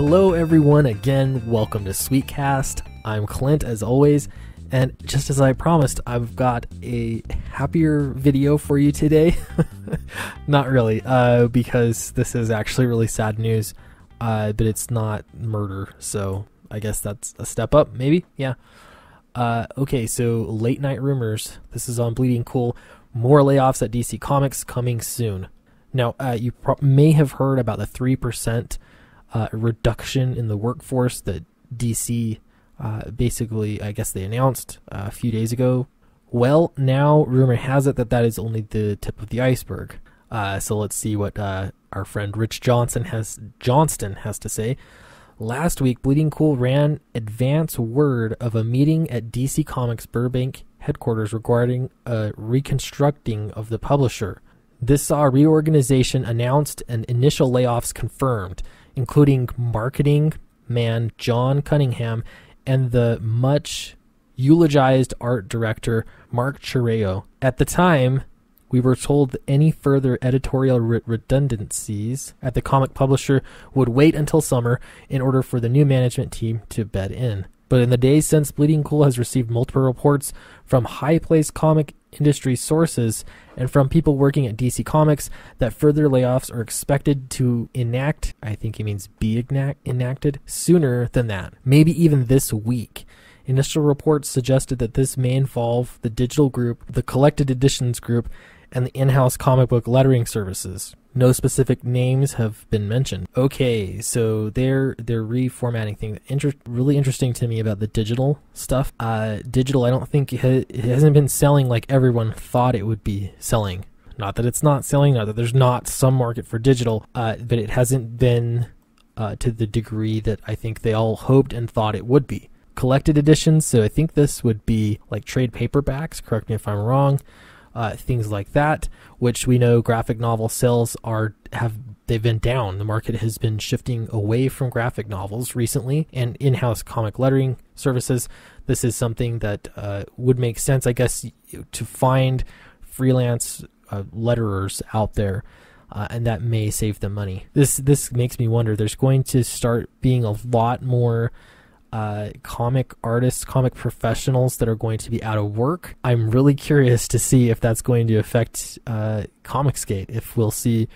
Hello everyone, again, welcome to Sweetcast. I'm Clint as always, and just as I promised, I've got a happier video for you today. Not really, because this is actually really sad news, but it's not murder, so I guess that's a step up, maybe? Yeah. Okay, so late night rumors. This is on Bleeding Cool. More layoffs at DC Comics coming soon. Now, you may have heard about the 3% reduction in the workforce that DC basically, I guess they announced a few days ago. Well, now rumor has it that is only the tip of the iceberg. So let's see what our friend Rich Johnston has to say. Last week, Bleeding Cool ran advance word of a meeting at DC Comics Burbank headquarters regarding a reconstructing of the publisher. This saw reorganization announced and initial layoffs confirmed, including marketing man John Cunningham and the much eulogized art director Mark Chireo. At the time, we were told that any further editorial redundancies at the comic publisher would wait until summer in order for the new management team to bed in. But in the days since, Bleeding Cool has received multiple reports from high-placed comic industry sources and from people working at DC Comics that further layoffs are expected to enact, I think he means be enacted, sooner than that, maybe even this week. Initial reports suggested that this may involve the digital group, the collected editions group, and the in-house comic book lettering services. No specific names have been mentioned. Okay, so they're reformatting things. Really interesting to me about the digital stuff. Digital, I don't think it hasn't been selling like everyone thought it would be selling. Not that it's not selling, not that there's not some market for digital, but it hasn't been to the degree that I think they all hoped and thought it would be. Collected editions, so I think this would be like trade paperbacks, correct me if I'm wrong. Things like that, which we know graphic novel sales they've been down. The market has been shifting away from graphic novels recently and in-house comic lettering services. This is something that would make sense, I guess, to find freelance letterers out there, and that may save them money. This makes me wonder. There's going to start being a lot more comic artists, comic professionals that are going to be out of work. I'm really curious to see if that's going to affect Comicsgate, if we'll see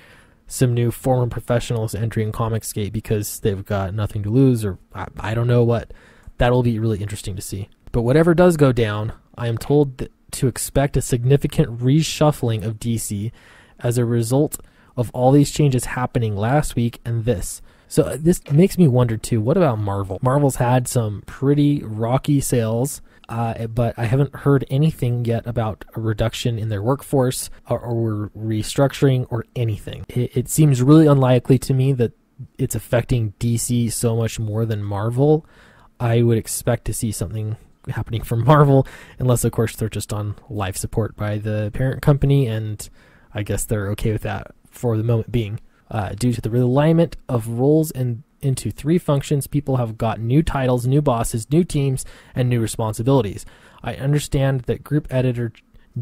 some new former professionals entering Comicsgate because they've got nothing to lose, or I don't know what. That'll be really interesting to see. But whatever does go down, I am told to expect a significant reshuffling of DC as a result of all these changes happening last week and this. So this makes me wonder too, what about Marvel? Marvel's had some pretty rocky sales, but I haven't heard anything yet about a reduction in their workforce or restructuring or anything. It seems really unlikely to me that it's affecting DC so much more than Marvel. I would expect to see something happening from Marvel, unless of course they're just on life support by the parent company, and I guess they're okay with that for the moment being. Due to the realignment of roles into 3 functions, people have got new titles, new bosses, new teams, and new responsibilities. I understand that group editor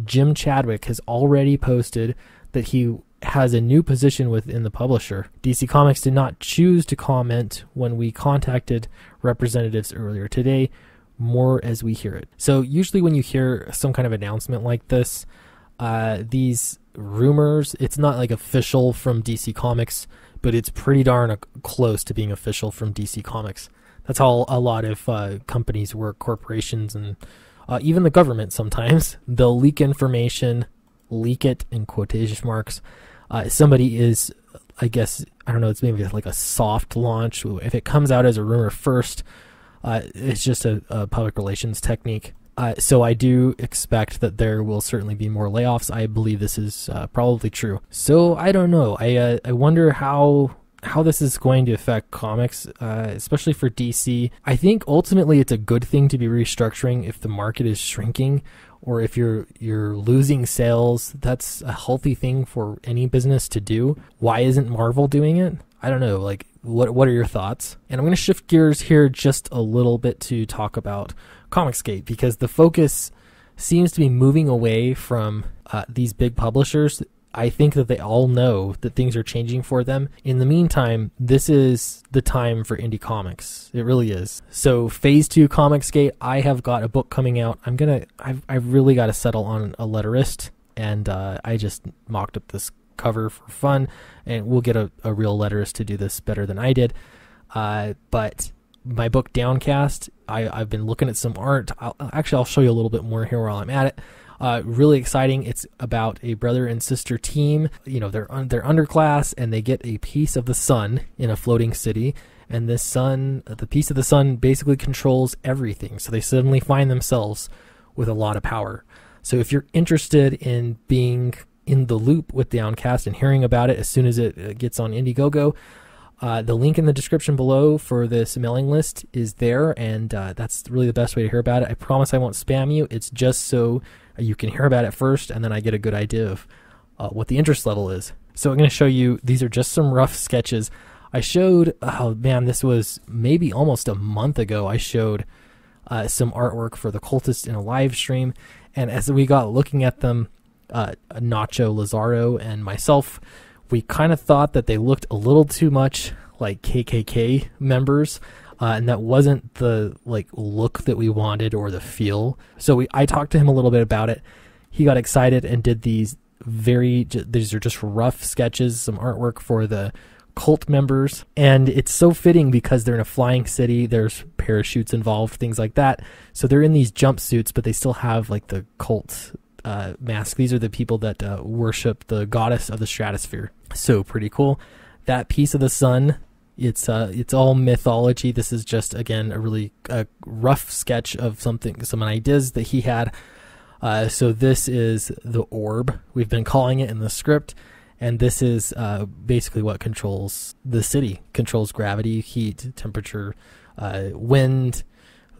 Jim Chadwick has already posted that he has a new position within the publisher. DC Comics did not choose to comment when we contacted representatives earlier today, more as we hear it. So usually when you hear some kind of announcement like this, these rumors, it's not like official from DC Comics, but it's pretty darn close to being official from DC Comics. That's how a lot of companies work, corporations, and even the government sometimes. They'll leak information, leak it in quotation marks. Somebody is, I guess, I don't know, it's maybe like a soft launch. If it comes out as a rumor first, it's just a public relations technique. So I do expect that there will certainly be more layoffs. I believe this is probably true. So I don't know. I wonder how this is going to affect comics, especially for DC. I think ultimately it's a good thing to be restructuring if the market is shrinking, or if you're losing sales. That's a healthy thing for any business to do. Why isn't Marvel doing it? I don't know. Like, what are your thoughts? And I'm going to shift gears here just a little bit to talk about Comicsgate, because the focus seems to be moving away from these big publishers I think that they all know that things are changing for them. In the meantime, this is the time for indie comics. It really is. So phase 2 Comicsgate, I have got a book coming out. I've really got to settle on a letterist, and I just mocked up this cover for fun, and we'll get a real letterist to do this better than I did. But my book Downcast, I've been looking at some art. I'll show you a little bit more here while I'm at it. Really exciting. It's about a brother and sister team. You know, they're underclass, and they get a piece of the sun in a floating city. And this sun, the piece of the sun, basically controls everything. So they suddenly find themselves with a lot of power. So if you're interested in being in the loop with Downcast and hearing about it as soon as it gets on Indiegogo, the link in the description below for this mailing list is there, and that's really the best way to hear about it. I promise I won't spam you. It's just so you can hear about it first, and then I get a good idea of what the interest level is. So I'm going to show you, these are just some rough sketches. I showed, oh man, this was maybe almost a month ago, I showed some artwork for the Cultist in a live stream, and as we got looking at them, Nacho, Lazaro, and myself, we kind of thought that they looked a little too much like KKK members, and that wasn't the look that we wanted or the feel. So I talked to him a little bit about it. He got excited and did these are just rough sketches, some artwork for the cult members, and it's so fitting because they're in a flying city. There's parachutes involved, things like that. So they're in these jumpsuits, but they still have like the cult mask. These are the people that worship the goddess of the stratosphere. So pretty cool. That piece of the sun, it's all mythology. This is just, again, a really rough sketch of some ideas that he had. So this is the orb, we've been calling it in the script, and this is basically what controls the city. Controls gravity, heat, temperature, wind,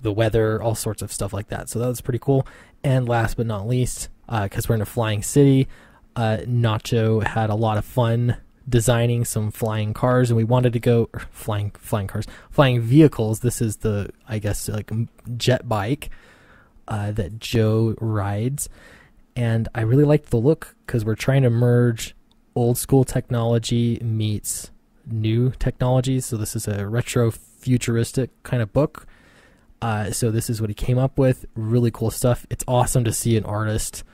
the weather, all sorts of stuff like that. So that was pretty cool. And last but not least, because we're in a flying city, Nacho had a lot of fun designing some flying cars, and we wanted to go flying vehicles. This is the, I guess, like jet bike that Joe rides, and I really liked the look because we're trying to merge old school technology meets new technologies. So this is a retro futuristic kind of book. So this is what he came up with. Really cool stuff. It's awesome to see an artist,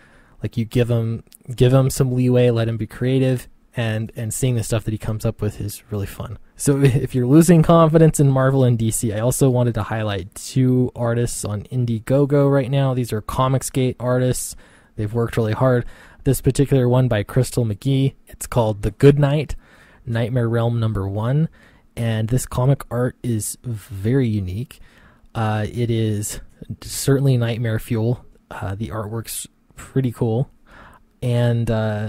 like, you give him some leeway, let him be creative, and seeing the stuff that he comes up with is really fun. So if you're losing confidence in Marvel and DC, I also wanted to highlight 2 artists on Indiegogo right now. These are Comicsgate artists. They've worked really hard. This particular one by Crystal McGee, it's called The Good Night, Nightmare Realm #1, and this comic art is very unique. It is certainly nightmare fuel. The artwork's pretty cool. And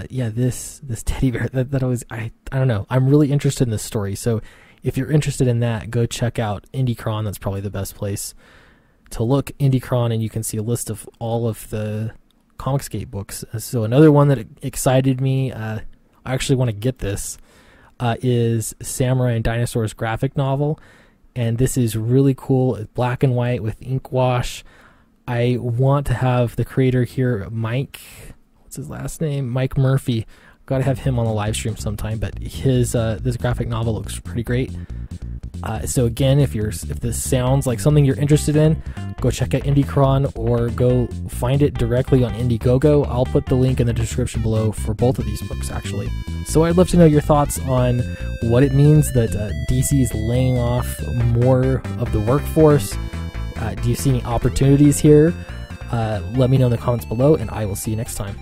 yeah, this teddy bear that always, I don't know, I'm really interested in this story. So if you're interested in that, go check out IndieCron. That's probably the best place to look. IndieCron, and you can see a list of all of the Comicsgate books. So another one that excited me, I actually want to get this, is Samurai and Dinosaurs graphic novel. And this is really cool. It's black and white with ink wash. I want to have the creator here, Mike, what's his last name? Mike Murphy. Got to have him on the live stream sometime, but his this graphic novel looks pretty great. So again, if this sounds like something you're interested in, go check out IndieCron or go find it directly on Indiegogo. I'll put the link in the description below for both of these books, actually. So I'd love to know your thoughts on what it means that DC is laying off more of the workforce. Do you see any opportunities here? Let me know in the comments below, and I will see you next time.